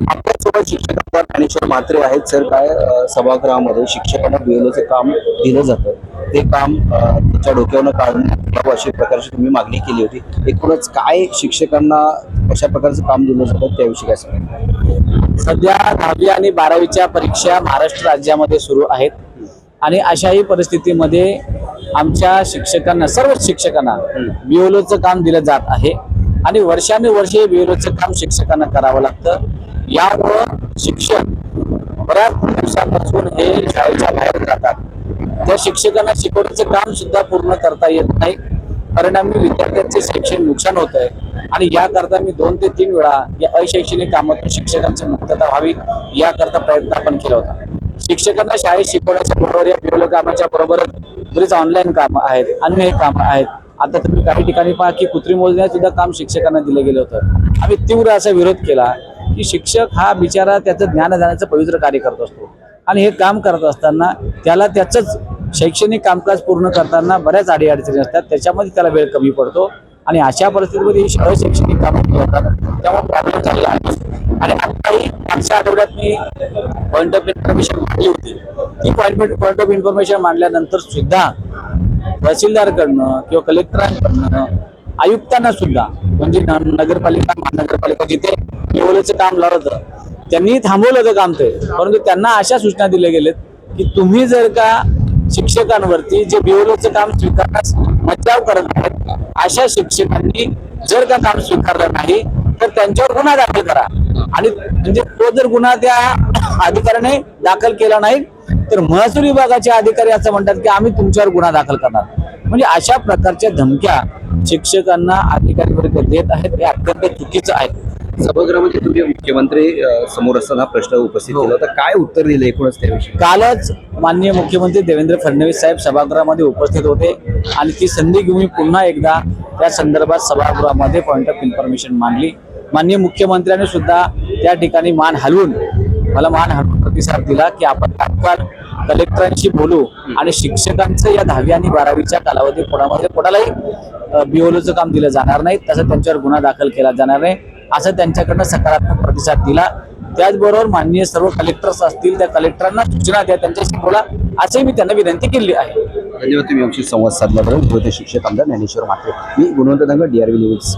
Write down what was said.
आपल्यासोबत शिक्षक ज्ञानेश्वर म्हात्रे आहेत. सर, काय सभागृहामध्ये शिक्षकांना बीएलओचं काम दिलं जातं, ते काम त्याच्या डोक्यावरून काढून अशा प्रकारची तुम्ही मागणी केली होती. एकूणच काय शिक्षकांना अशा प्रकारचं काम दिलं जातं त्याविषयी काय सांगा. सध्या 10वी आणि 12वीच्या परीक्षा महाराष्ट्र राज्यामध्ये सुरू आहेत आणि अशाही परिस्थितीमध्ये आमच्या शिक्षकांना, सर्वच शिक्षकांना बीएलओचं काम दिलं जात आहे आणि वर्षानुवर्षे बीएलओचं काम शिक्षकांना करावं लागतं. यामुळं शिक्षक बऱ्याच दिवसापासून हे शाळेच्या बाहेर जातात. त्या शिक्षकांना शिकवण्याचं काम सुद्धा पूर्ण करता येत नाही. परिणामी विद्यार्थ्यांचे शैक्षणिक नुकसान होत आहे आणि याकरता मी 2 ते 3 वेळा या अशैक्षणिक कामातून शिक्षकांची मुक्तता व्हावी याकरता प्रयत्न आपण केला होता. शिक्षकांना शाळेत शिकवण्याच्या बरोबर या बीएलओ कामाच्या बरोबर बरेच ऑनलाईन कामं आहेत, अन्य कामं आहेत. आता तुम्ही काही ठिकाणी पहा की कृत्रिम मोजण्यात सुद्धा काम शिक्षकांना दिलं गेलं होतं. आम्ही तीव्र असा विरोध केला की शिक्षक हा बिचारा त्याचं ज्ञानदानाचं पवित्र कार्य करत असतो आणि हे काम करत असताना त्याला त्याचंच शैक्षणिक कामकाज पूर्ण करताना बऱ्याच अडीअडचणी असतात, त्याच्यामध्ये त्याला वेळ कमी पडतो आणि अशा परिस्थितीमध्ये ही शैक्षणिक कामं होतात, त्यामुळे प्रॉब्लेम झालेला आहे. आणि आताही मागच्या आठवड्यात मी पॉईंट ऑफ इन्फॉर्मेशन मांडली होती. ती पॉईंट ऑफ इन्फॉर्मेशन मांडल्यानंतर सुद्धा तहसीलदारकडनं किंवा कलेक्टरांकडनं आयुक्तांना सुद्धा, म्हणजे नगरपालिका महानगरपालिका जिथे बीएलओचं काम लावलं त्यांनी थांबवलं होतं काम ते, परंतु त्यांना अशा सूचना दिल्या गेल्यात की तुम्ही जर का शिक्षकांवरती जे बीएलओचं काम स्वीकारण्यास मज्जाव करत आहेत अशा शिक्षकांनी जर का काम स्वीकारलं नाही तर त्यांच्यावर गुन्हा दाखल करा. आणि म्हणजे तो जर गुन्हा त्या अधिकाऱ्याने दाखल केला नाही तर महसूल विभागाचे अधिकारी असं म्हणतात की आम्ही तुमच्यावर गुन्हा दाखल करणार. म्हणजे अशा प्रकारच्या धमक्या शिक्षकांना अधिकारी वर्ग देत आहेत, हे अत्यंत चुकीचं आहे. सभागृहामध्ये तुम्ही मुख्यमंत्री समोर असताना प्रश्न उपस्थित केला होता, काय उत्तर दिलं एकूणच त्याविषयी? कालच माननीय मुख्यमंत्री देवेंद्र फडणवीस साहेब सभागृहामध्ये उपस्थित होते आणि ती संधी घेऊन मी पुन्हा एकदा त्या संदर्भात सभागृहामध्ये पॉईंट ऑफ इन्फॉर्मेशन मांडली. माननीय मुख्यमंत्र्यांनी सुद्धा त्या ठिकाणी मान हलवून प्रतिसाद दिला की आपण तात्काळ कलेक्टरांशी बोलू आणि शिक्षकांचं या 10वी आणि 12वीच्या कालावधी कोणालाही बीएलओचं काम दिलं जाणार नाही, तसं त्यांच्यावर गुन्हा दाखल केला जाणार नाही, असं त्यांच्याकडनं सकारात्मक प्रतिसाद दिला. त्याचबरोबर माननीय सर्व कलेक्टर्स असतील त्या कलेक्टरांना सूचना द्या, त्यांच्याशी बोला, असे मी त्यांना विनंती केली आहे. धन्यवाद. तुम्ही आमची संवाद साधल्याबरोबर शिक्षक आमदार ज्ञानेश्वर म्हात्रे. मी गुणवंत दंग, DRV न्यूज.